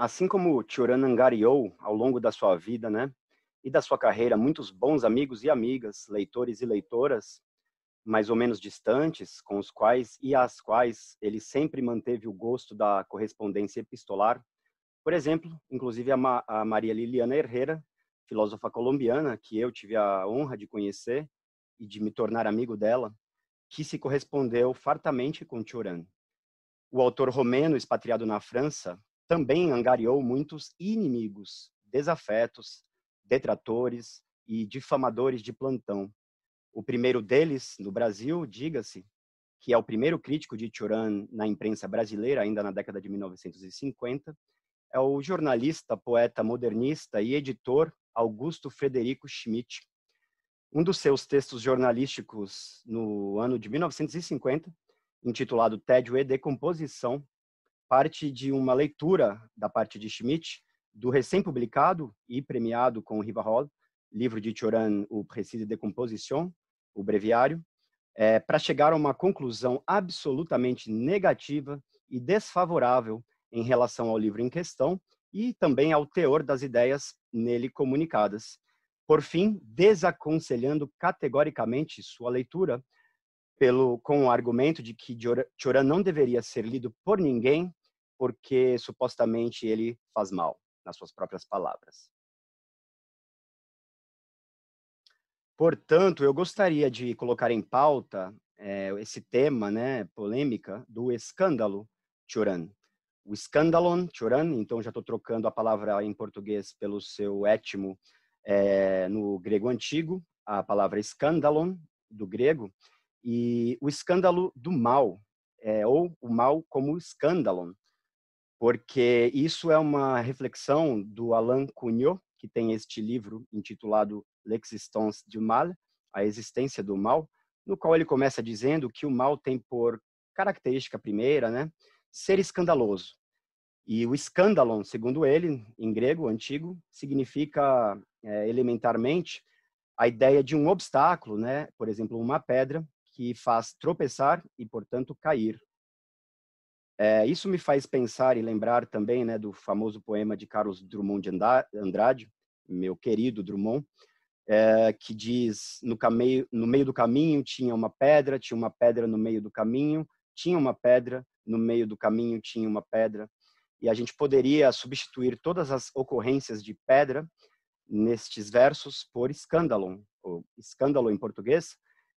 Assim como Tioran angariou ao longo da sua vida, né, e da sua carreira, muitos bons amigos e amigas, leitores e leitoras, mais ou menos distantes, com os quais e às quais ele sempre manteve o gosto da correspondência epistolar. Por exemplo, inclusive a Maria Liliana Herrera, filósofa colombiana, que eu tive a honra de conhecer e de me tornar amigo dela, que se correspondeu fartamente com Tioran. O autor romeno, expatriado na França, também angariou muitos inimigos, desafetos, detratores e difamadores de plantão. O primeiro deles, no Brasil, diga-se, que é o primeiro crítico de Tioran na imprensa brasileira, ainda na década de 1950, é o jornalista, poeta modernista e editor Augusto Frederico Schmidt. Um dos seus textos jornalísticos no ano de 1950, intitulado Tédio e Decomposição, parte de uma leitura da parte de Schmidt do recém-publicado e premiado com Rivarol, livro de Tioran, o Précis de Décomposition, o breviário, para chegar a uma conclusão absolutamente negativa e desfavorável em relação ao livro em questão e também ao teor das ideias nele comunicadas. Por fim, desaconselhando categoricamente sua leitura com o argumento de que Tioran não deveria ser lido por ninguém porque supostamente ele faz mal, nas suas próprias palavras. Portanto, eu gostaria de colocar em pauta esse tema, né, polêmica, do escândalo Tioran. O escândalon Tioran, então já estou trocando a palavra em português pelo seu étimo no grego antigo, a palavra escândalon, do grego, e o escândalo do mal, ou o mal como escândalon, porque isso é uma reflexão do Alain Cugnot, que tem este livro intitulado L'existence du mal, a existência do mal, no qual ele começa dizendo que o mal tem por característica primeira, né, ser escandaloso. E o escândalon, segundo ele, em grego antigo, significa elementarmente a ideia de um obstáculo, né, por exemplo, uma pedra que faz tropeçar e, portanto, cair. Isso me faz pensar e lembrar também, né, do famoso poema de Carlos Drummond de Andrade, meu querido Drummond, que diz, no meio do caminho tinha uma pedra no meio do caminho, tinha uma pedra, no meio do caminho tinha uma pedra, e a gente poderia substituir todas as ocorrências de pedra nestes versos por escândalo, ou escândalo em português,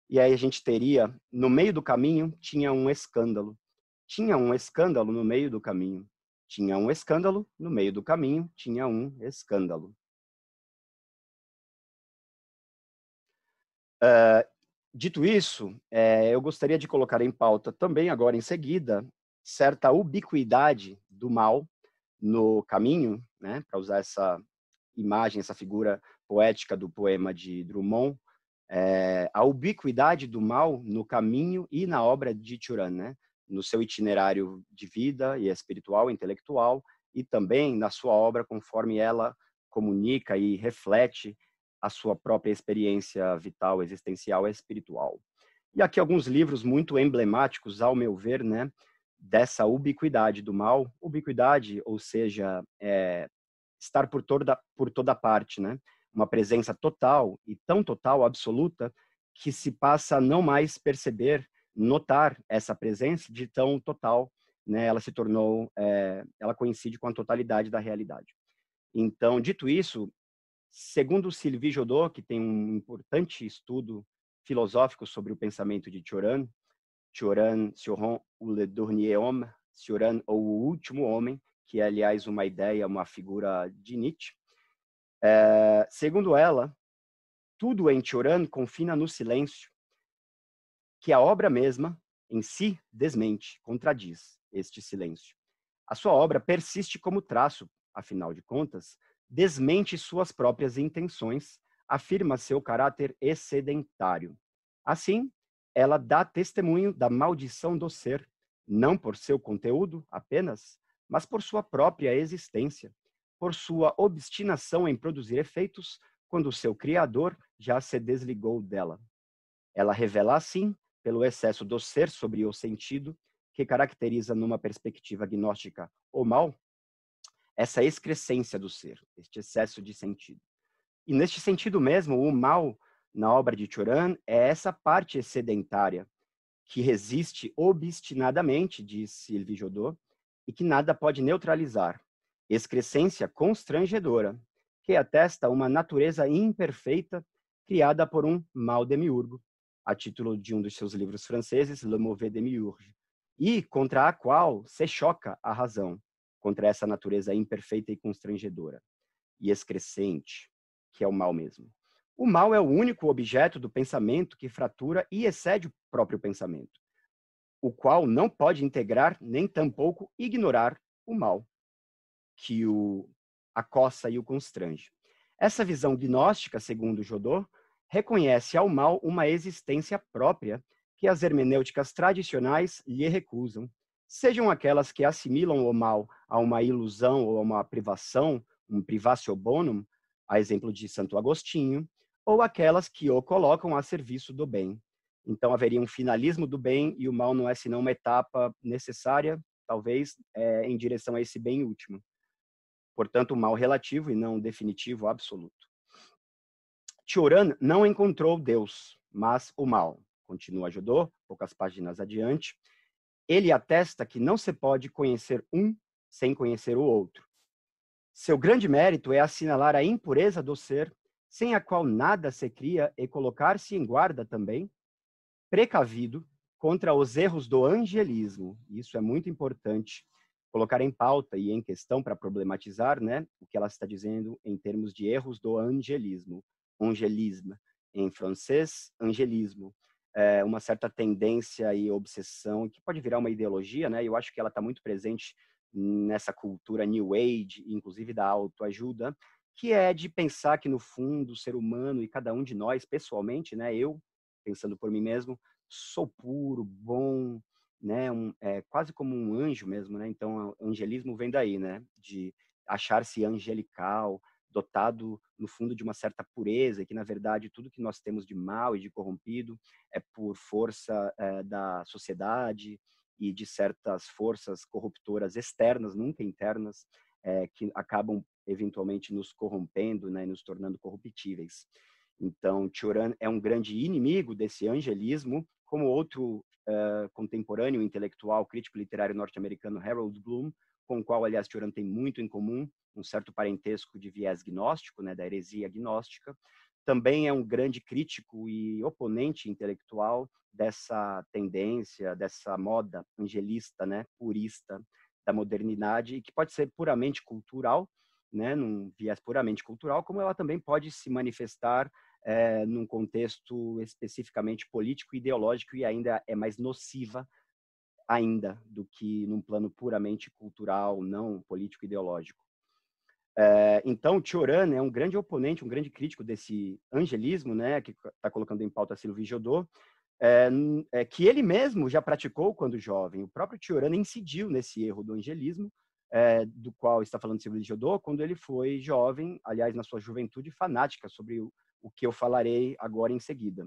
e aí a gente teria, no meio do caminho tinha um escândalo. Tinha um escândalo no meio do caminho. Tinha um escândalo no meio do caminho. Tinha um escândalo. Dito isso, eu gostaria de colocar em pauta também, agora em seguida, certa ubiquidade do mal no caminho, né, para usar essa imagem, essa figura poética do poema de Drummond, a ubiquidade do mal no caminho e na obra de Tioran, né? No seu itinerário de vida e espiritual, intelectual, e também na sua obra, conforme ela comunica e reflete a sua própria experiência vital, existencial e espiritual. E aqui alguns livros muito emblemáticos, ao meu ver, né, dessa ubiquidade do mal, ubiquidade, ou seja, estar por toda parte, né? Uma presença total e tão total, absoluta, que se passa a não mais perceber, notar essa presença de tão total, né? Ela se tornou, ela coincide com a totalidade da realidade. Então, dito isso, segundo Sylvie Jodot, que tem um importante estudo filosófico sobre o pensamento de Tioran, Cioran ou le dernier homme, Cioran ou o último homem, que é, aliás, uma ideia, uma figura de Nietzsche. Segundo ela, tudo em Tioran confina no silêncio, que a obra mesma, em si, desmente, contradiz este silêncio. A sua obra persiste como traço, afinal de contas, desmente suas próprias intenções, afirma seu caráter excedentário. Assim, ela dá testemunho da maldição do ser, não por seu conteúdo apenas, mas por sua própria existência, por sua obstinação em produzir efeitos quando seu criador já se desligou dela. Ela revela, assim, pelo excesso do ser sobre o sentido, que caracteriza numa perspectiva gnóstica o mal, essa excrescência do ser, este excesso de sentido. E neste sentido mesmo, o mal na obra de Cioran é essa parte excedentária, que resiste obstinadamente, diz Sylvie Jodot, e que nada pode neutralizar. Excrescência constrangedora, que atesta uma natureza imperfeita criada por um mal demiurgo, a título de um dos seus livros franceses, Le Mauvais Demiurge, e contra a qual se choca a razão, contra essa natureza imperfeita e constrangedora, e excrescente, que é o mal mesmo. O mal é o único objeto do pensamento que fratura e excede o próprio pensamento, o qual não pode integrar nem tampouco ignorar o mal, que o acossa e o constrange. Essa visão gnóstica, segundo Jodot, reconhece ao mal uma existência própria que as hermenêuticas tradicionais lhe recusam, sejam aquelas que assimilam o mal a uma ilusão ou a uma privação, um privatio bonum, a exemplo de Santo Agostinho, ou aquelas que o colocam a serviço do bem. Então, haveria um finalismo do bem e o mal não é senão uma etapa necessária, talvez, em direção a esse bem último. Portanto, o mal relativo e não definitivo absoluto. Cioran não encontrou Deus, mas o mal. Continua Jodot, poucas páginas adiante. Ele atesta que não se pode conhecer um sem conhecer o outro. Seu grande mérito é assinalar a impureza do ser, sem a qual nada se cria, e colocar-se em guarda também, precavido, contra os erros do angelismo. Isso é muito importante colocar em pauta e em questão para problematizar, né, o que ela está dizendo em termos de erros do angelismo. Angelisme, em francês, angelismo. É uma certa tendência e obsessão que pode virar uma ideologia, né? Eu acho que ela está muito presente nessa cultura New Age, inclusive da autoajuda, que é de pensar que, no fundo, o ser humano e cada um de nós, pessoalmente, né, eu, pensando por mim mesmo, sou puro, bom, né, quase como um anjo mesmo, né? Então, o angelismo vem daí, né, de achar-se angelical, dotado, no fundo, de uma certa pureza, e que, na verdade, tudo que nós temos de mal e de corrompido é por força da sociedade e de certas forças corruptoras externas, nunca internas, que acabam, eventualmente, nos corrompendo, né, e nos tornando corruptíveis. Então, Cioran é um grande inimigo desse angelismo, como outro contemporâneo intelectual, crítico literário norte-americano, Harold Bloom, com o qual, aliás, Cioran tem muito em comum, um certo parentesco de viés gnóstico, né, da heresia gnóstica. Também é um grande crítico e oponente intelectual dessa tendência, dessa moda angelista, né, purista da modernidade, e que pode ser puramente cultural, né, num viés puramente cultural, como ela também pode se manifestar num contexto especificamente político e ideológico, e ainda é mais nociva ainda do que num plano puramente cultural, não político ideológico. Então, Cioran é um grande oponente, um grande crítico desse angelismo, né, que está colocando em pauta Sylvie Jodot, que ele mesmo já praticou quando jovem. O próprio Cioran incidiu nesse erro do angelismo, do qual está falando Sylvie Jodot, quando ele foi jovem, aliás, na sua juventude fanática, sobre o que eu falarei agora em seguida.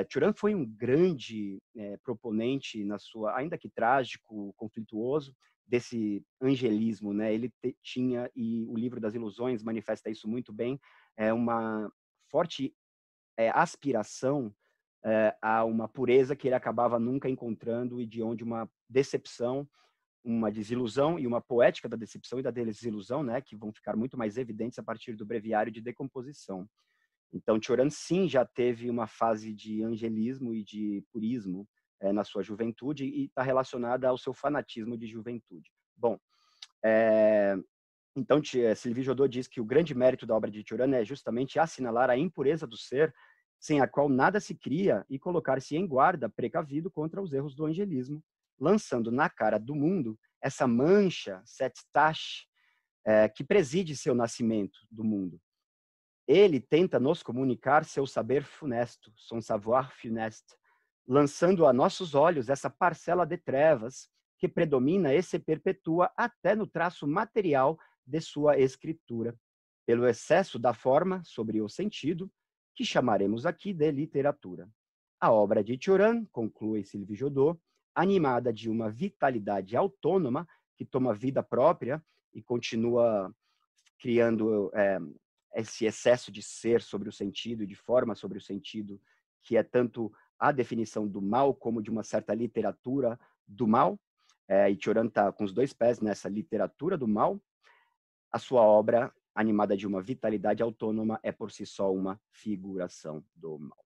Cioran foi um grande proponente, na sua, ainda que trágico, conflituoso, desse angelismo, né? Ele tinha, e o livro das ilusões manifesta isso muito bem, uma forte aspiração a uma pureza que ele acabava nunca encontrando, e de onde uma decepção, uma desilusão e uma poética da decepção e da desilusão, né, que vão ficar muito mais evidentes a partir do breviário de decomposição. Então, Cioran, sim, já teve uma fase de angelismo e de purismo na sua juventude, e está relacionada ao seu fanatismo de juventude. Bom, então, Sylvie Jodot diz que o grande mérito da obra de Cioran é justamente assinalar a impureza do ser, sem a qual nada se cria, e colocar-se em guarda, precavido contra os erros do angelismo, lançando na cara do mundo essa mancha, cette tache, que preside seu nascimento do mundo. Ele tenta nos comunicar seu saber funesto, son savoir funeste, lançando a nossos olhos essa parcela de trevas que predomina e se perpetua até no traço material de sua escritura, pelo excesso da forma sobre o sentido, que chamaremos aqui de literatura. A obra de Cioran, conclui Sylvie Jodot, animada de uma vitalidade autônoma que toma vida própria e continua criando esse excesso de ser sobre o sentido e de forma sobre o sentido, que é tanto a definição do mal como de uma certa literatura do mal. E Cioran está com os dois pés nessa literatura do mal. A sua obra, animada de uma vitalidade autônoma, é por si só uma figuração do mal.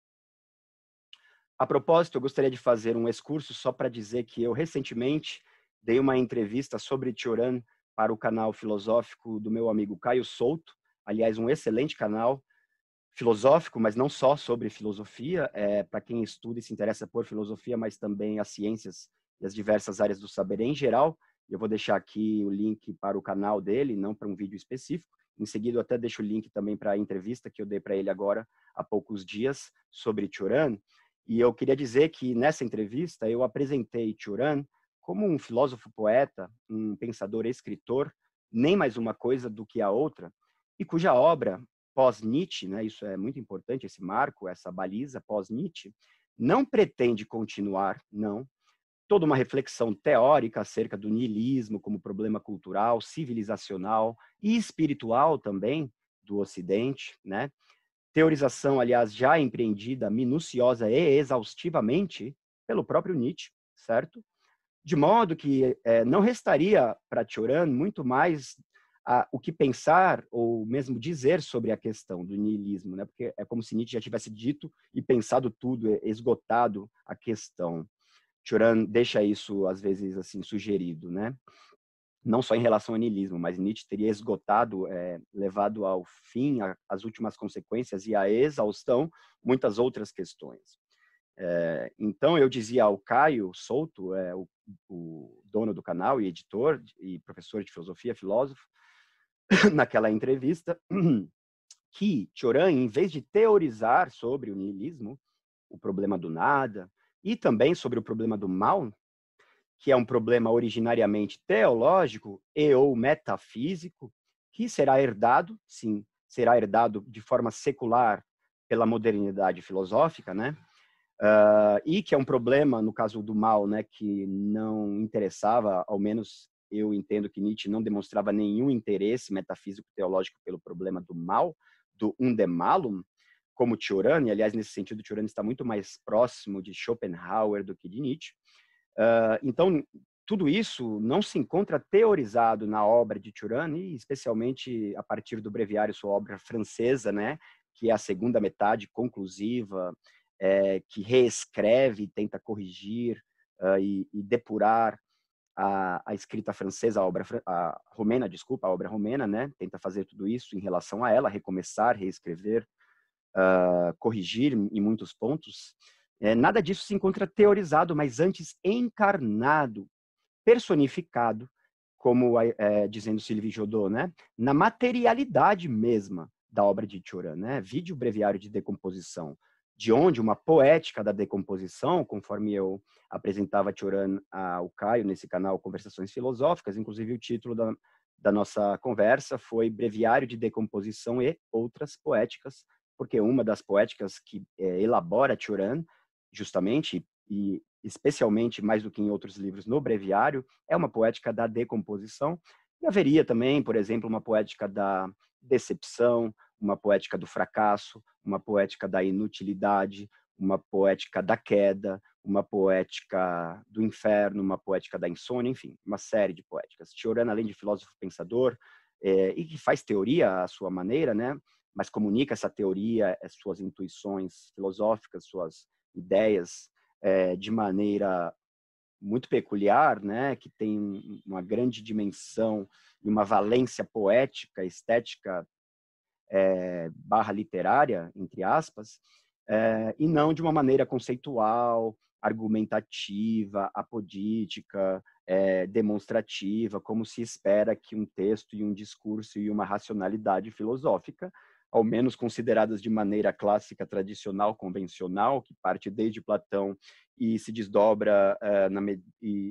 A propósito, eu gostaria de fazer um excurso só para dizer que eu recentemente dei uma entrevista sobre Cioran para o canal filosófico do meu amigo Caio Souto, aliás, um excelente canal filosófico, mas não só sobre filosofia, para quem estuda e se interessa por filosofia, mas também as ciências e as diversas áreas do saber em geral. Eu vou deixar aqui o link para o canal dele, não para um vídeo específico. Em seguida, eu até deixo o link também para a entrevista que eu dei para ele agora, há poucos dias, sobre Cioran. E eu queria dizer que nessa entrevista eu apresentei Cioran como um filósofo poeta, um pensador escritor, nem mais uma coisa do que a outra, e cuja obra pós-Nietzsche, né, isso é muito importante, esse marco, essa baliza pós-Nietzsche, não pretende continuar, não, toda uma reflexão teórica acerca do niilismo como problema cultural, civilizacional e espiritual também do Ocidente, né? Teorização, aliás, já empreendida minuciosa e exaustivamente pelo próprio Nietzsche, certo? De modo que não restaria para Cioran muito mais o que pensar ou mesmo dizer sobre a questão do niilismo, né? Porque é como se Nietzsche já tivesse dito e pensado tudo, esgotado a questão. Cioran deixa isso, às vezes, assim, sugerido, né? Não só em relação ao niilismo, mas Nietzsche teria esgotado, levado ao fim, as últimas consequências e a exaustão, muitas outras questões. Então, eu dizia ao Caio Souto, o dono do canal e editor e professor de filosofia, filósofo, naquela entrevista, que Cioran, em vez de teorizar sobre o niilismo, o problema do nada, e também sobre o problema do mal, que é um problema originariamente teológico e ou metafísico, que será herdado, sim, será herdado de forma secular pela modernidade filosófica, né? E que é um problema, no caso do mal, né, que não interessava, ao menos eu entendo que Nietzsche não demonstrava nenhum interesse metafísico teológico pelo problema do mal, do unde malum, como Cioran, e aliás, nesse sentido, Cioran está muito mais próximo de Schopenhauer do que de Nietzsche. Então, tudo isso não se encontra teorizado na obra de Cioran, e especialmente a partir do Breviário, sua obra francesa, né, que é a segunda metade conclusiva, que reescreve e tenta corrigir e depurar a escrita francesa, a romena, desculpa, a obra romena, né, tenta fazer tudo isso em relação a ela, recomeçar, reescrever, corrigir em muitos pontos. Nada disso se encontra teorizado, mas antes encarnado, personificado, como dizendo Sylvie Jodot, né? Na materialidade mesma da obra de Cioran, né? Vide o Breviário de Decomposição, de onde uma poética da decomposição, conforme eu apresentava Cioran ao Caio nesse canal Conversações Filosóficas, inclusive o título da nossa conversa foi Breviário de Decomposição e Outras Poéticas, porque uma das poéticas que elabora Cioran, justamente, e especialmente mais do que em outros livros no breviário, é uma poética da decomposição. E haveria também, por exemplo, uma poética da decepção, uma poética do fracasso, uma poética da inutilidade, uma poética da queda, uma poética do inferno, uma poética da insônia, enfim, uma série de poéticas. Cioran, além de filósofo pensador, e que faz teoria à sua maneira, né, mas comunica essa teoria, as suas intuições filosóficas, suas ideias, de maneira muito peculiar, né, que tem uma grande dimensão e uma valência poética, estética, barra literária, entre aspas, e não de uma maneira conceitual, argumentativa, apodítica, demonstrativa, como se espera que um texto e um discurso e uma racionalidade filosófica, ao menos consideradas de maneira clássica, tradicional, convencional, que parte desde Platão e se desdobra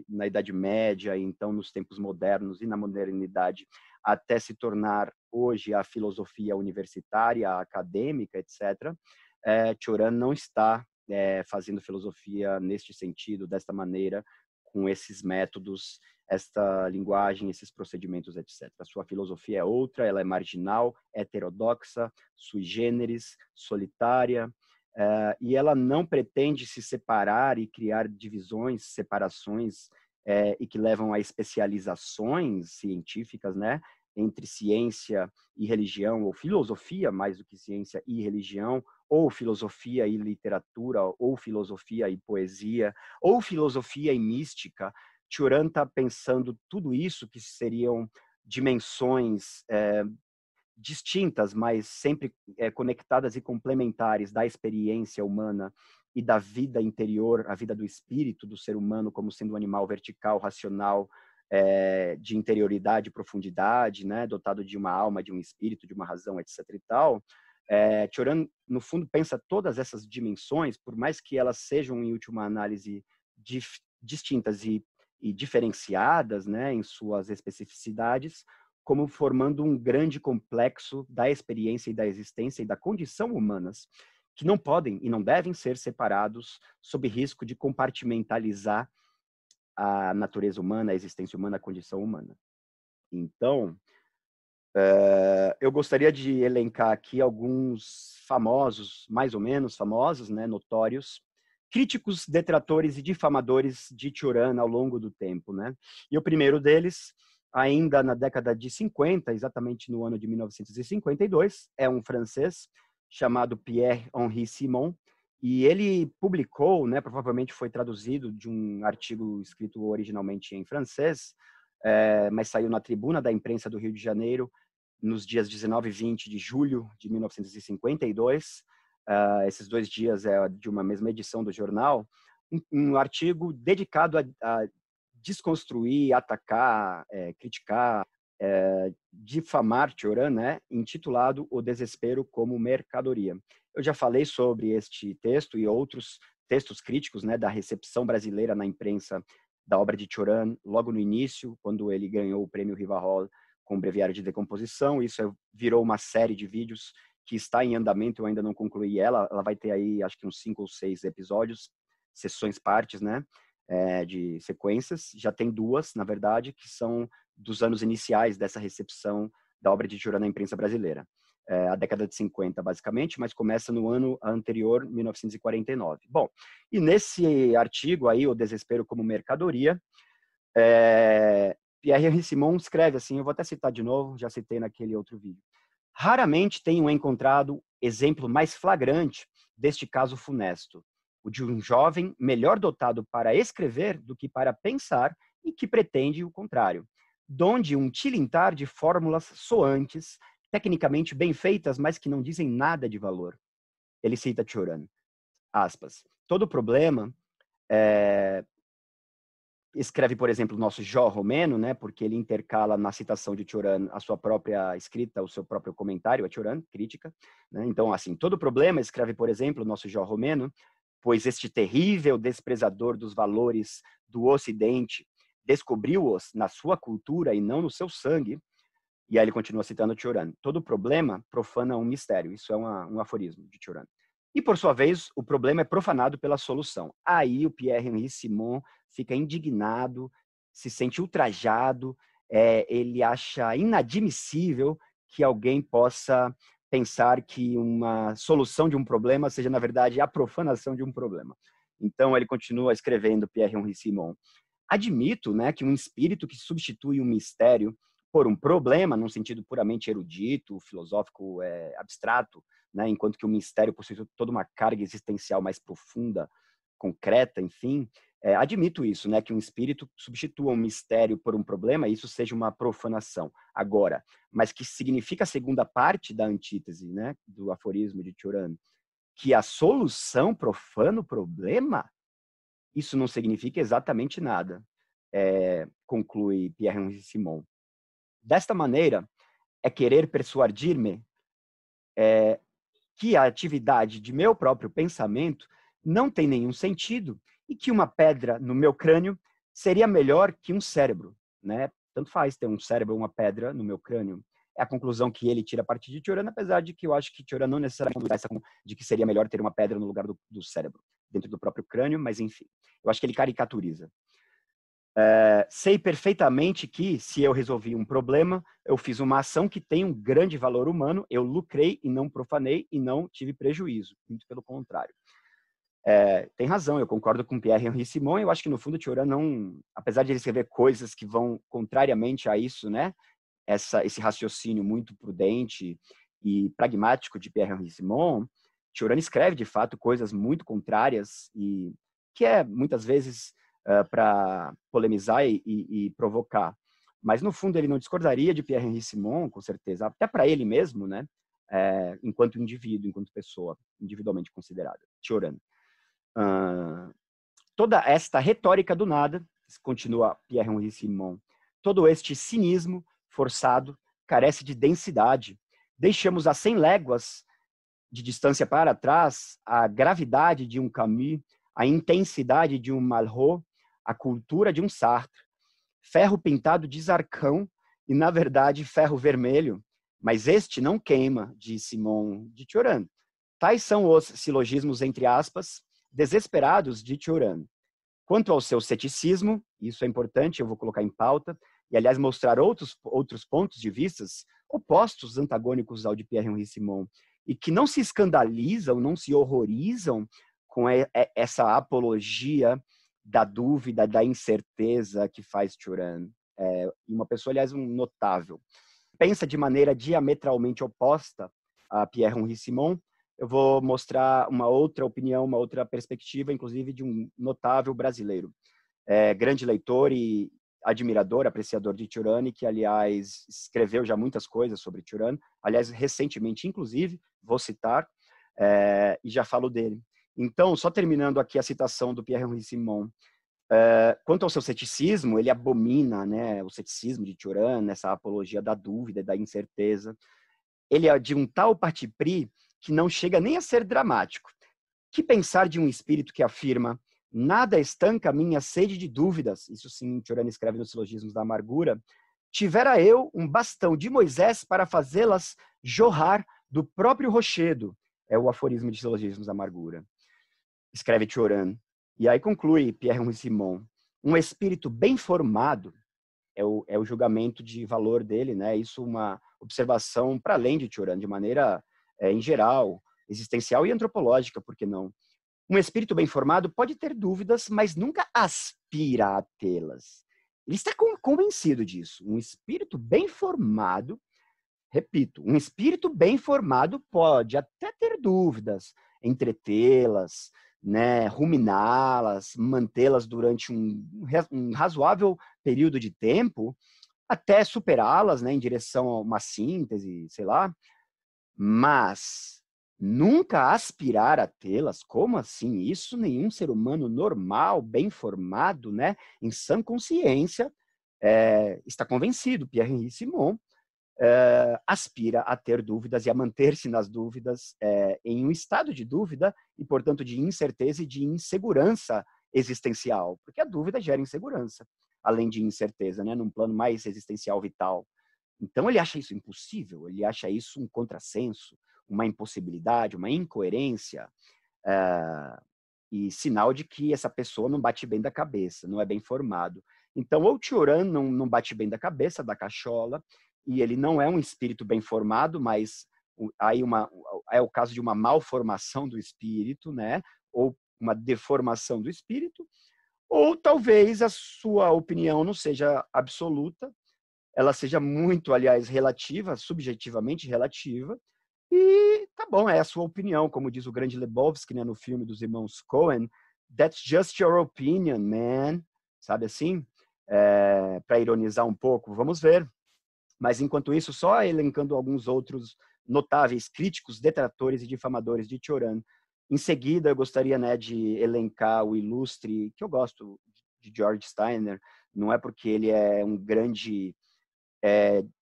na Idade Média, e então nos tempos modernos e na modernidade, até se tornar hoje a filosofia universitária, acadêmica, etc. Cioran não está fazendo filosofia neste sentido, desta maneira, com esses métodos, esta linguagem, esses procedimentos, etc. A sua filosofia é outra, ela é marginal, heterodoxa, sui generis, solitária, e ela não pretende se separar e criar divisões, separações, e que levam a especializações científicas, né, entre ciência e religião, ou filosofia, mais do que ciência e religião, ou filosofia e literatura, ou filosofia e poesia, ou filosofia e mística. Cioran está pensando tudo isso que seriam dimensões distintas, mas sempre conectadas e complementares da experiência humana e da vida interior, a vida do espírito do ser humano como sendo um animal vertical, racional, de interioridade e profundidade, né, dotado de uma alma, de um espírito, de uma razão, etc. e tal. Cioran, no fundo, pensa todas essas dimensões, por mais que elas sejam, em última análise, distintas e diferenciadas, né, em suas especificidades, como formando um grande complexo da experiência e da existência e da condição humanas, que não podem e não devem ser separados sob risco de compartimentalizar a natureza humana, a existência humana, a condição humana. Então, eu gostaria de elencar aqui alguns famosos, mais ou menos famosos, né, notórios, críticos, detratores e difamadores de Cioran ao longo do tempo, né? E o primeiro deles, ainda na década de 50, exatamente no ano de 1952, é um francês chamado Pierre-Henri Simon, e ele publicou, né, provavelmente foi traduzido de um artigo escrito originalmente em francês, mas saiu na Tribuna da Imprensa do Rio de Janeiro nos dias 19 e 20 de julho de 1952. Esses 2 dias é de uma mesma edição do jornal, um artigo dedicado a desconstruir, atacar, criticar, difamar Cioran, né, intitulado O Desespero como Mercadoria. Eu já falei sobre este texto e outros textos críticos, né, da recepção brasileira na imprensa da obra de Cioran, logo no início, quando ele ganhou o prêmio Rivarol com o Breviário de Decomposição. Isso virou uma série de vídeos que está em andamento, eu ainda não concluí ela vai ter aí, acho que uns 5 ou 6 episódios, sessões partes, né, de sequências. Já tem 2, na verdade, que são dos anos iniciais dessa recepção da obra de Cioran na imprensa brasileira. A década de 50, basicamente, mas começa no ano anterior, 1949. Bom, e nesse artigo aí, O Desespero como Mercadoria, Pierre-Henri Simon escreve assim, eu vou até citar de novo, já citei naquele outro vídeo. Raramente tenho encontrado exemplo mais flagrante deste caso funesto, o de um jovem melhor dotado para escrever do que para pensar e que pretende o contrário, donde um tilintar de fórmulas soantes, tecnicamente bem feitas, mas que não dizem nada de valor. Ele cita Cioran, aspas, todo problema escreve, por exemplo, o nosso Jó Romeno, né, porque ele intercala na citação de Cioran a sua própria escrita, o seu próprio comentário a Cioran, crítica. Né? Então, assim, todo problema, escreve, por exemplo, o nosso Jó Romeno, pois este terrível desprezador dos valores do Ocidente descobriu-os na sua cultura e não no seu sangue. E aí ele continua citando Cioran. Todo problema profana um mistério. Isso é um aforismo de Cioran. E, por sua vez, o problema é profanado pela solução. Aí o Pierre-Henri Simon fica indignado, se sente ultrajado, ele acha inadmissível que alguém possa pensar que uma solução de um problema seja, na verdade, a profanação de um problema. Então, ele continua escrevendo, Pierre-Henri Simon. Admito, né, que um espírito que substitui um mistério por um problema, num sentido puramente erudito, filosófico, abstrato, né, enquanto que o mistério possui toda uma carga existencial mais profunda, concreta, enfim, admito isso, né, que um espírito substitua um mistério por um problema, isso seja uma profanação. Agora, mas que significa a segunda parte da antítese, né, do aforismo de Cioran, que a solução profana o problema, isso não significa exatamente nada, conclui Pierre-Henri Simon. Desta maneira, é querer persuadir-me que a atividade de meu próprio pensamento não tem nenhum sentido e que uma pedra no meu crânio seria melhor que um cérebro, né? Tanto faz ter um cérebro ou uma pedra no meu crânio. É a conclusão que ele tira a partir de Cioran, apesar de que eu acho que Cioran não necessariamente essa de que seria melhor ter uma pedra no lugar do cérebro, dentro do próprio crânio, mas enfim. Eu acho que ele caricaturiza. Sei perfeitamente que, se eu resolvi um problema, eu fiz uma ação que tem um grande valor humano, eu lucrei e não profanei e não tive prejuízo. Muito pelo contrário. Tem razão, eu concordo com Pierre-Henri Simon. Eu acho que, no fundo, Cioran não... Apesar de ele escrever coisas que vão contrariamente a isso, né? Esse raciocínio muito prudente e pragmático de Pierre-Henri Simon, Cioran escreve, de fato, coisas muito contrárias e que muitas vezes, para polemizar e provocar. Mas, no fundo, ele não discordaria de Pierre-Henri Simon, com certeza, até para ele mesmo, né? Enquanto indivíduo, enquanto pessoa, individualmente considerada. Cioran. Toda esta retórica do nada, continua Pierre-Henri Simon, todo este cinismo forçado carece de densidade. Deixamos a 100 léguas de distância para trás a gravidade de um Camus, a intensidade de um Malraux, a cultura de um Sartre. Ferro pintado de Zarcão e, na verdade, ferro vermelho. Mas este não queima, disse Simon de Cioran. Tais são os silogismos, entre aspas, desesperados de Cioran. Quanto ao seu ceticismo, isso é importante, eu vou colocar em pauta, e, aliás, mostrar outros pontos de vista opostos, antagônicos ao de Pierre-Henri Simon, e que não se escandalizam, não se horrorizam com essa apologia da dúvida, da incerteza que faz Cioran. Uma pessoa, aliás, um notável. Pensa de maneira diametralmente oposta a Pierre-Henri Simon. Eu vou mostrar uma outra opinião, uma outra perspectiva, inclusive de um notável brasileiro. Grande leitor e admirador, apreciador de Cioran, que, aliás, escreveu já muitas coisas sobre Cioran. Aliás, recentemente, inclusive, vou citar, e já falo dele. Então, só terminando aqui a citação do Pierre-Henri Simon, quanto ao seu ceticismo, ele abomina, né, o ceticismo de Cioran, essa apologia da dúvida e da incerteza. Ele é de um tal parti-pris que não chega nem a ser dramático. Que pensar de um espírito que afirma: nada estanca minha sede de dúvidas, isso sim, Cioran escreve nos Silogismos da Amargura, tivera eu um bastão de Moisés para fazê-las jorrar do próprio rochedo. É o aforismo de Silogismos da Amargura. Escreve Cioran. E aí conclui Pierre-Henri Simon: um espírito bem formado, é o julgamento de valor dele, né? Isso uma observação para além de Cioran, de maneira, em geral, existencial e antropológica, por que não? Um espírito bem formado pode ter dúvidas, mas nunca aspira a tê-las. Ele está convencido disso. Um espírito bem formado, repito, um espírito bem formado pode até ter dúvidas, entretê-las, né, ruminá-las, mantê-las durante um razoável período de tempo, até superá-las, né, em direção a uma síntese, sei lá, mas nunca aspirar a tê-las. Como assim? Isso nenhum ser humano normal, bem formado, né, em sã consciência, está convencido. Pierre-Henri Simon aspira a ter dúvidas e a manter-se nas dúvidas, em um estado de dúvida e, portanto, de incerteza e de insegurança existencial, porque a dúvida gera insegurança, além de incerteza, né, num plano mais existencial vital. Então, ele acha isso impossível, ele acha isso um contrassenso, uma impossibilidade, uma incoerência, e sinal de que essa pessoa não bate bem da cabeça, não é bem formado. Então, ou Cioran não bate bem da cabeça, da cachola, e ele não é um espírito bem formado, mas aí é o caso de uma malformação do espírito, né? Ou uma deformação do espírito, ou talvez a sua opinião não seja absoluta, ela seja muito, aliás, relativa, subjetivamente relativa, e tá bom, é a sua opinião, como diz o grande Lebowski, né, no filme dos irmãos Coen, that's just your opinion, man, sabe assim? Para ironizar um pouco, vamos ver. Mas, enquanto isso, só elencando alguns outros notáveis críticos, detratores e difamadores de Cioran. Em seguida, eu gostaria, né, de elencar o ilustre, que eu gosto, de George Steiner, não é porque ele é um grande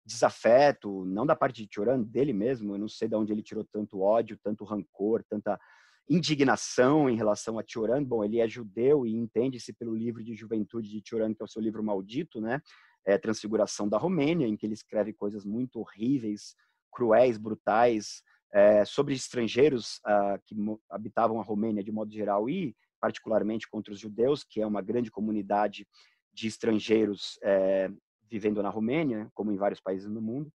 desafeto, não da parte de Cioran, dele mesmo, eu não sei de onde ele tirou tanto ódio, tanto rancor, tanta indignação em relação a Cioran. Bom, ele é judeu e entende-se pelo livro de juventude de Cioran, que é o seu livro maldito, né? Transfiguração da Romênia, em que ele escreve coisas muito horríveis, cruéis, brutais, sobre estrangeiros que habitavam a Romênia de modo geral e particularmente contra os judeus, que é uma grande comunidade de estrangeiros vivendo na Romênia, como em vários países no mundo.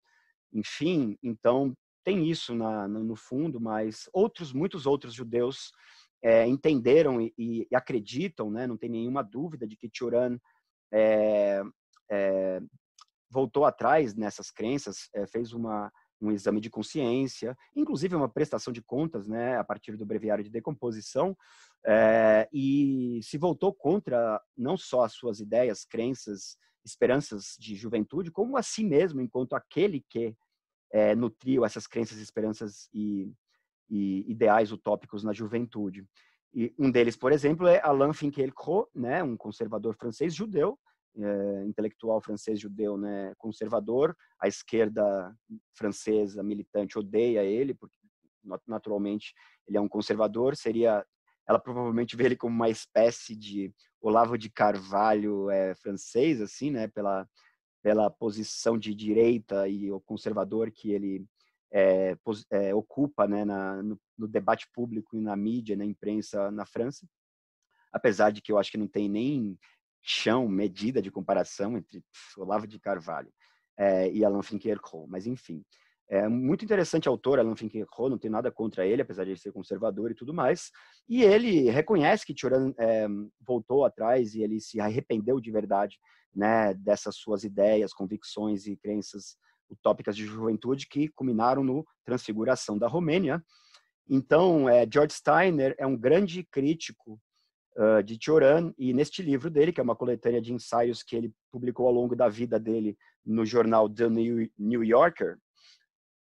Enfim, então tem isso no fundo, mas muitos outros judeus entenderam e acreditam, né, não tem nenhuma dúvida de que Turan voltou atrás nessas crenças, fez um exame de consciência, inclusive uma prestação de contas, né, a partir do breviário de decomposição, e se voltou contra não só as suas ideias, crenças, esperanças de juventude, como a si mesmo, enquanto aquele que nutriu essas crenças, esperanças e ideais utópicos na juventude. E um deles, por exemplo, é Alain Finkielkraut, né, um conservador francês judeu, intelectual francês judeu, né, conservador. A esquerda francesa militante odeia ele, porque naturalmente ele é um conservador. Ela provavelmente vê ele como uma espécie de Olavo de Carvalho francês, assim, né, pela posição de direita e o conservador que ele ocupa, né, no debate público e na mídia, na imprensa na França, apesar de que eu acho que não tem nem medida de comparação entre Olavo de Carvalho e Alain Finkielkraut, mas enfim. É muito interessante o autor, Alain Finkielkraut, não tem nada contra ele, apesar de ele ser conservador e tudo mais, e ele reconhece que Turan voltou atrás e ele se arrependeu de verdade, né, dessas suas ideias, convicções e crenças utópicas de juventude que culminaram no Transfiguração da Romênia. Então, George Steiner é um grande crítico de Turan, e neste livro dele, que é uma coletânea de ensaios que ele publicou ao longo da vida dele no jornal The New Yorker,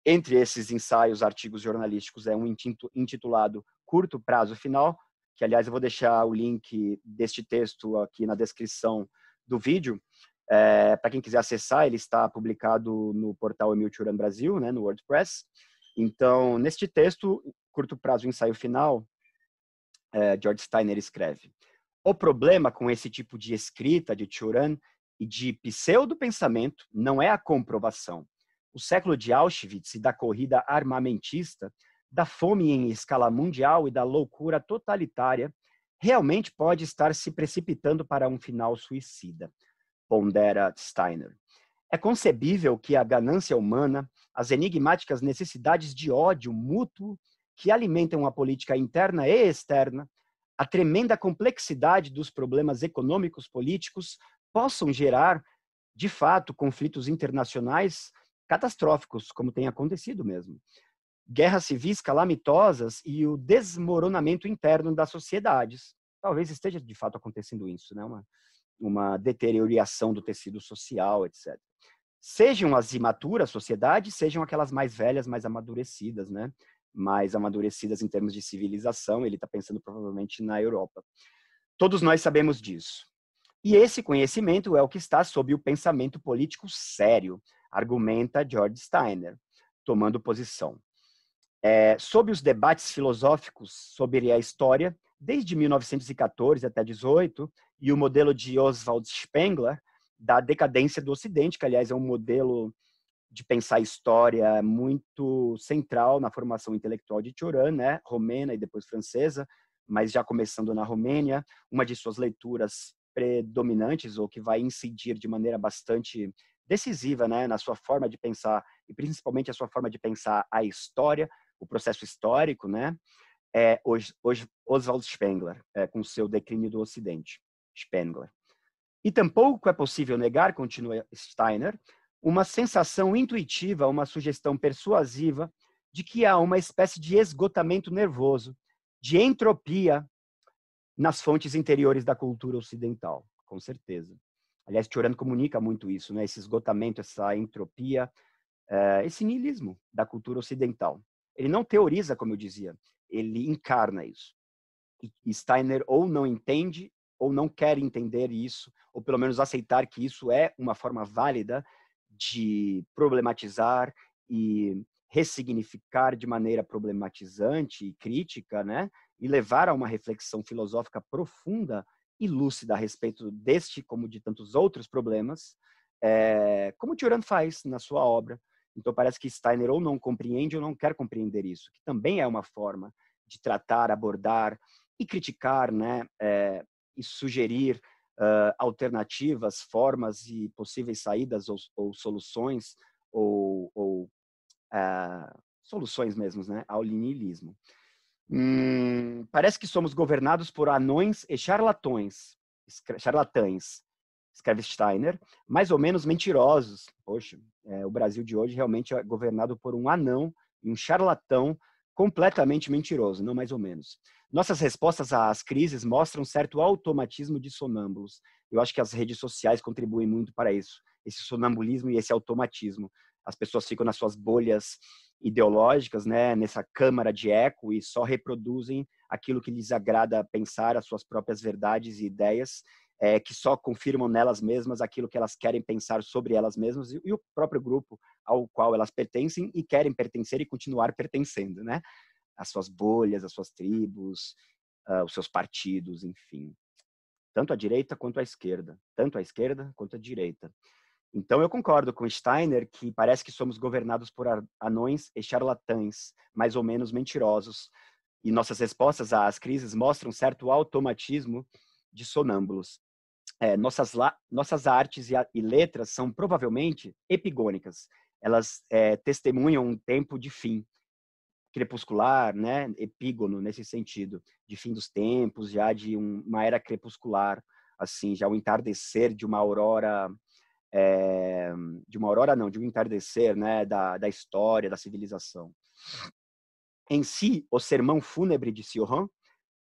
entre esses ensaios, artigos jornalísticos, um intitulado Curto Prazo Final, que, aliás, eu vou deixar o link deste texto aqui na descrição do vídeo. Para quem quiser acessar, ele está publicado no portal Emil Turan Brasil, né, no WordPress. Então, neste texto, Curto Prazo Ensaio Final, George Steiner escreve: o problema com esse tipo de escrita de Turan e de pseudo-pensamento não é a comprovação. O século de Auschwitz e da corrida armamentista, da fome em escala mundial e da loucura totalitária realmente pode estar se precipitando para um final suicida, pondera Steiner. É concebível que a ganância humana, as enigmáticas necessidades de ódio mútuo que alimentam a política interna e externa, a tremenda complexidade dos problemas econômicos políticos possam gerar, de fato, conflitos internacionais catastróficos, como tem acontecido mesmo. Guerras civis calamitosas e o desmoronamento interno das sociedades. Talvez esteja, de fato, acontecendo isso, né? Uma deterioração do tecido social, etc. Sejam as imaturas sociedades, sejam aquelas mais velhas, mais amadurecidas, né? Mais amadurecidas em termos de civilização. Ele está pensando provavelmente na Europa. Todos nós sabemos disso. E esse conhecimento é o que está sob o pensamento político sério, argumenta George Steiner, tomando posição. Sob os debates filosóficos sobre a história, desde 1914 até 18, e o modelo de Oswald Spengler, da decadência do Ocidente, que, aliás, é um modelo de pensar a história muito central na formação intelectual de Turan, né, romena e depois francesa, mas já começando na Romênia, uma de suas leituras predominantes, ou que vai incidir de maneira bastante decisiva, né, na sua forma de pensar, e principalmente a sua forma de pensar a história, o processo histórico, né, Oswald Spengler, com seu Declínio do Ocidente, Spengler. E tampouco é possível negar, continua Steiner, uma sensação intuitiva, uma sugestão persuasiva de que há uma espécie de esgotamento nervoso, de entropia nas fontes interiores da cultura ocidental, com certeza. Aliás, Turan comunica muito isso, né? Esse esgotamento, essa entropia, esse niilismo da cultura ocidental. Ele não teoriza, como eu dizia, ele encarna isso. E Steiner ou não entende, ou não quer entender isso, ou pelo menos aceitar que isso é uma forma válida de problematizar e ressignificar de maneira problematizante e crítica, né? E levar a uma reflexão filosófica profunda e lúcida a respeito deste, como de tantos outros problemas, como Turan faz na sua obra. Então parece que Steiner ou não compreende ou não quer compreender isso, que também é uma forma de tratar, abordar e criticar, né, e sugerir alternativas, formas e possíveis saídas ou soluções, ou soluções mesmo, né, ao niilismo. Parece que somos governados por anões e charlatães, escreve Steiner, mais ou menos mentirosos. Poxa, o Brasil de hoje realmente é governado por um anão e um charlatão completamente mentiroso, não mais ou menos. Nossas respostas às crises mostram certo automatismo de sonâmbulos. Eu acho que as redes sociais contribuem muito para isso, esse sonambulismo e esse automatismo. As pessoas ficam nas suas bolhas ideológicas, né, nessa câmara de eco e só reproduzem aquilo que lhes agrada pensar, as suas próprias verdades e ideias, que só confirmam nelas mesmas aquilo que elas querem pensar sobre elas mesmas e o próprio grupo ao qual elas pertencem e querem pertencer e continuar pertencendo, né? As suas bolhas, as suas tribos, os seus partidos, enfim. Tanto à direita quanto à esquerda. Tanto à esquerda quanto à direita. Então, eu concordo com Steiner que parece que somos governados por anões e charlatães, mais ou menos mentirosos, e nossas respostas às crises mostram certo automatismo de sonâmbulos. Nossas artes e letras são provavelmente epigônicas. Elas testemunham um tempo de fim, crepuscular, né? Epígono, nesse sentido, de fim dos tempos, já de uma era crepuscular, assim, já o entardecer de uma aurora, de um entardecer, né? Da história, da civilização. Em si, o sermão fúnebre de Cioran,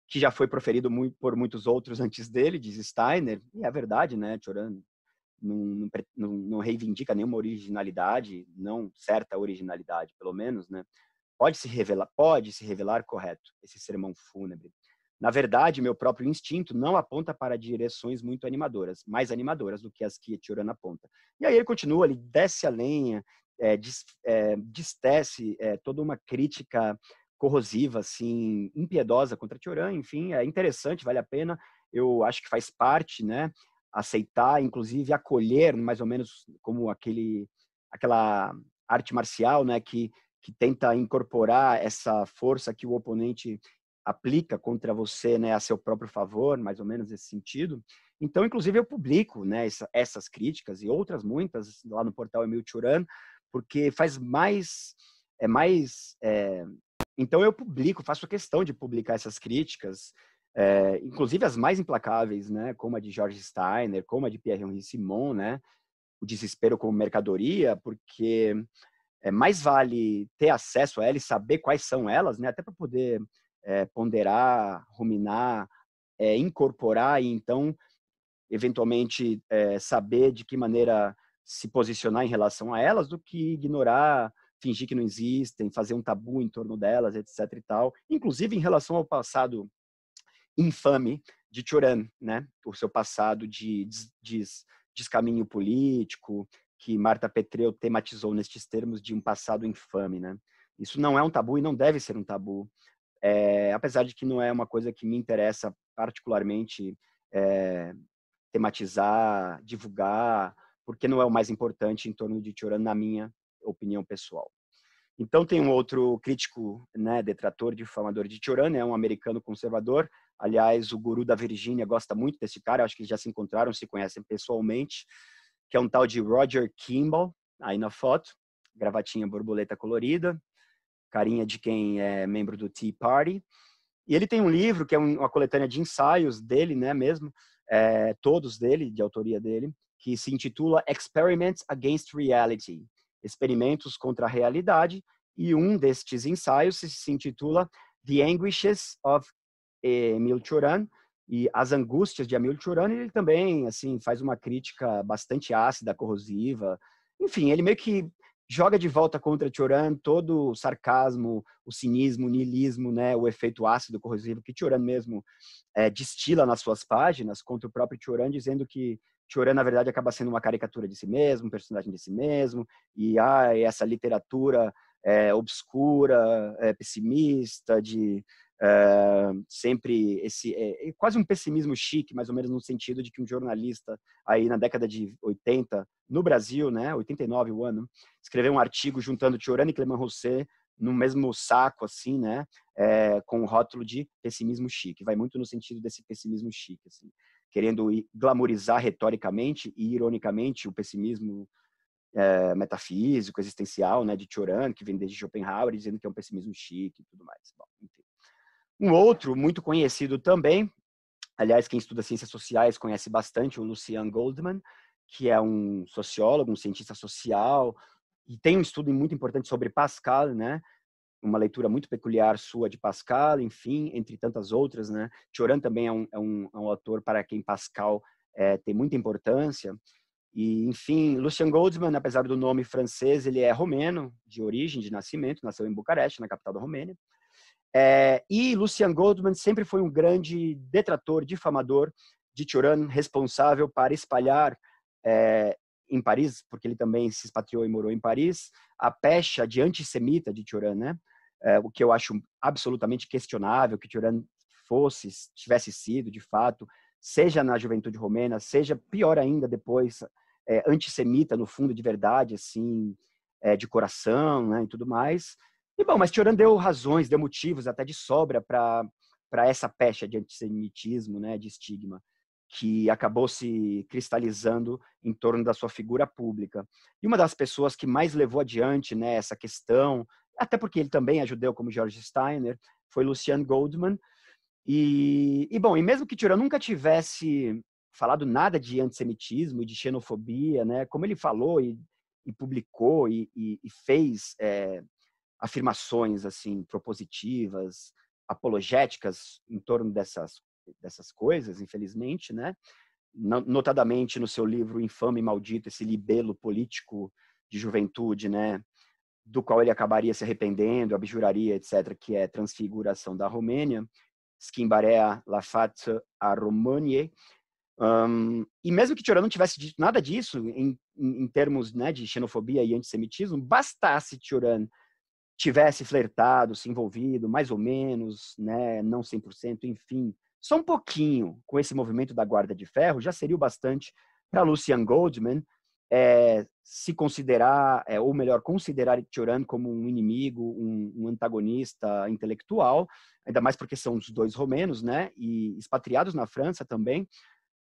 que já foi proferido por muitos outros antes dele, diz Steiner, e é verdade, né? Cioran não reivindica nenhuma originalidade, não certa originalidade, pelo menos, né? Pode se revelar correto, esse sermão fúnebre. Na verdade, meu próprio instinto não aponta para direções muito animadoras, mais animadoras do que as que Cioran aponta. E aí ele continua, ele desce a lenha, destece toda uma crítica corrosiva, assim, impiedosa contra Cioran. Enfim, é interessante, vale a pena. Eu acho que faz parte, né? Aceitar, inclusive acolher, mais ou menos como aquela arte marcial, né? Que tenta incorporar essa força que o oponente aplica contra você, né, a seu próprio favor, mais ou menos nesse sentido. Então, inclusive, eu publico, né, essas críticas e outras muitas lá no portal Emil Cioran, porque faz mais, então eu publico, faço questão de publicar essas críticas, inclusive as mais implacáveis, né, como a de George Steiner, como a de Pierre-Henri Simon, né, o desespero como mercadoria, porque mais vale ter acesso a elas, saber quais são elas, né? Até para poder ponderar, ruminar, incorporar e então, eventualmente, saber de que maneira se posicionar em relação a elas, do que ignorar, fingir que não existem, fazer um tabu em torno delas, etc. e tal. Inclusive em relação ao passado infame de Cioran, né? O seu passado de descaminho político, que Marta Petreu tematizou nestes termos de um passado infame, né? Isso não é um tabu e não deve ser um tabu, apesar de que não é uma coisa que me interessa particularmente tematizar, divulgar, porque não é o mais importante em torno de Cioran, na minha opinião pessoal. Então tem um outro crítico, né, detrator, difamador de Cioran, um americano conservador. Aliás, o guru da Virgínia gosta muito desse cara, acho que já se encontraram, se conhecem pessoalmente, que é um tal de Roger Kimball, aí na foto, gravatinha borboleta colorida, carinha de quem é membro do Tea Party. E ele tem um livro que é uma coletânea de ensaios dele, né, mesmo, todos dele, de autoria dele, que se intitula Experiments Against Reality, Experimentos contra a Realidade, e um destes ensaios se intitula The Anguishes of Emil Cioran, e as angústias de Emil Cioran. Ele também assim faz uma crítica bastante ácida, corrosiva. Enfim, ele meio que joga de volta contra Cioran todo o sarcasmo, o cinismo, o niilismo, né, o efeito ácido corrosivo que Cioran mesmo destila nas suas páginas contra o próprio Cioran, dizendo que Cioran, na verdade, acaba sendo uma caricatura de si mesmo, um personagem de si mesmo, e essa literatura obscura, pessimista, de sempre quase um pessimismo chique, mais ou menos no sentido de que um jornalista aí na década de 80, no Brasil, né, 89 o ano, escreveu um artigo juntando Cioran e Clément Rosset no mesmo saco, assim, né, com o rótulo de pessimismo chique. Vai muito no sentido desse pessimismo chique, assim. querendo glamorizar retoricamente e ironicamente o pessimismo metafísico, existencial, né, de Cioran, que vem desde Schopenhauer, dizendo que é um pessimismo chique e tudo mais. Bom, enfim. Um outro muito conhecido também, aliás, quem estuda ciências sociais conhece bastante, o Lucian Goldman, que é um sociólogo, um cientista social, e tem um estudo muito importante sobre Pascal, né? Uma leitura muito peculiar sua de Pascal, enfim, entre tantas outras, né? Cioran também é um autor para quem Pascal tem muita importância. E, enfim, Lucian Goldman, apesar do nome francês, ele é romeno, de origem, de nascimento, nasceu em Bucareste, na capital da Romênia. E Lucian Goldman sempre foi um grande detrator, difamador de Cioran, responsável para espalhar em Paris, porque ele também se expatriou e morou em Paris, a pecha de antissemita de Cioran, né? O que eu acho absolutamente questionável que Cioran tivesse sido, de fato, seja na juventude romena, seja pior ainda depois, antissemita no fundo de verdade, assim, de coração, né, e tudo mais. E bom, mas Cioran deu razões, deu motivos até de sobra para essa pecha de antissemitismo, né, de estigma, que acabou se cristalizando em torno da sua figura pública. E uma das pessoas que mais levou adiante, né, essa questão, até porque ele também é judeu como George Steiner, foi Lucian Goldman. Bom, e mesmo que Cioran nunca tivesse falado nada de antissemitismo e de xenofobia, né, como ele falou e publicou e fez afirmações assim propositivas, apologéticas em torno dessas coisas, infelizmente, né? Notadamente no seu livro Infame e Maldito, esse libelo político de juventude, né? Do qual ele acabaria se arrependendo, abjuraria, etc., que é Transfiguração da Romênia, Schimbarea la fate a România. E mesmo que Cioran não tivesse dito nada disso em termos, né, de xenofobia e antissemitismo, bastasse Cioran tivesse flertado, se envolvido, mais ou menos, né, não 100%, enfim, só um pouquinho com esse movimento da Guarda de Ferro, já seria o bastante para Lucian Goldman se considerar, ou melhor, considerar Cioran como um inimigo, um antagonista intelectual, ainda mais porque são os dois romenos, né, e expatriados na França também,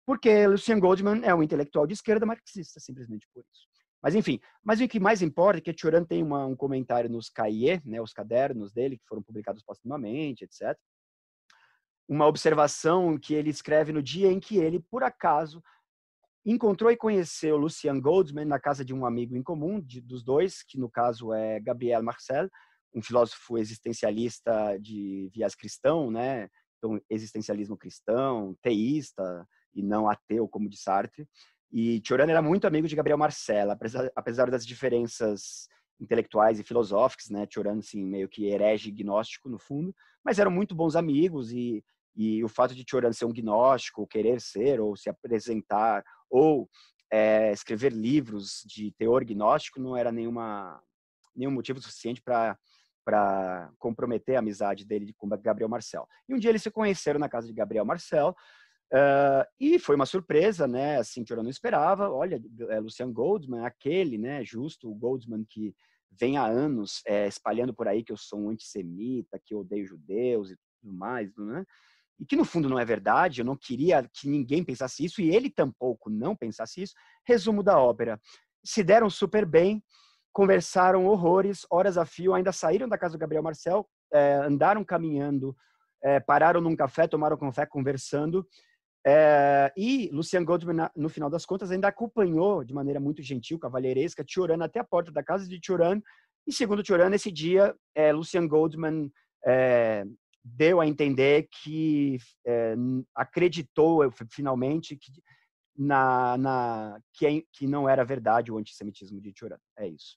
porque Lucian Goldman é um intelectual de esquerda marxista, simplesmente por isso. Mas, enfim, mas o que mais importa é que Cioran tem um comentário nos cahiers, né, os cadernos dele, que foram publicados postumamente, etc. Uma observação que ele escreve no dia em que ele, por acaso, encontrou e conheceu Lucian Goldman na casa de um amigo em comum, dos dois, que no caso é Gabriel Marcel, um filósofo existencialista de viés cristão, né? Então, existencialismo cristão, teísta e não ateu, como de Sartre. E Cioran era muito amigo de Gabriel Marcel, apesar das diferenças intelectuais e filosóficas, né? Cioran, assim, meio que herege gnóstico, no fundo, mas eram muito bons amigos e o fato de Cioran ser um gnóstico, querer ser, ou se apresentar, ou escrever livros de teor gnóstico não era nenhum motivo suficiente para comprometer a amizade dele com Gabriel Marcel. E um dia eles se conheceram na casa de Gabriel Marcel, e foi uma surpresa, né? Assim, Cioran não esperava. Olha, Lucian Goldman, aquele, né? Justo o Goldman que vem há anos espalhando por aí que eu sou um antissemita, que eu odeio judeus e tudo mais, né? E que no fundo não é verdade, eu não queria que ninguém pensasse isso, e ele tampouco não pensasse isso. Resumo da ópera: se deram super bem, conversaram horrores, horas a fio, ainda saíram da casa do Gabriel Marcel, andaram caminhando, pararam num café, tomaram café conversando, e Lucian Goldman, no final das contas, ainda acompanhou de maneira muito gentil, cavalheiresca, Cioran até a porta da casa de Cioran, e segundo Cioran, nesse dia, Lucian Goldman deu a entender que acreditou finalmente que não era verdade o antissemitismo de Cioran. É isso.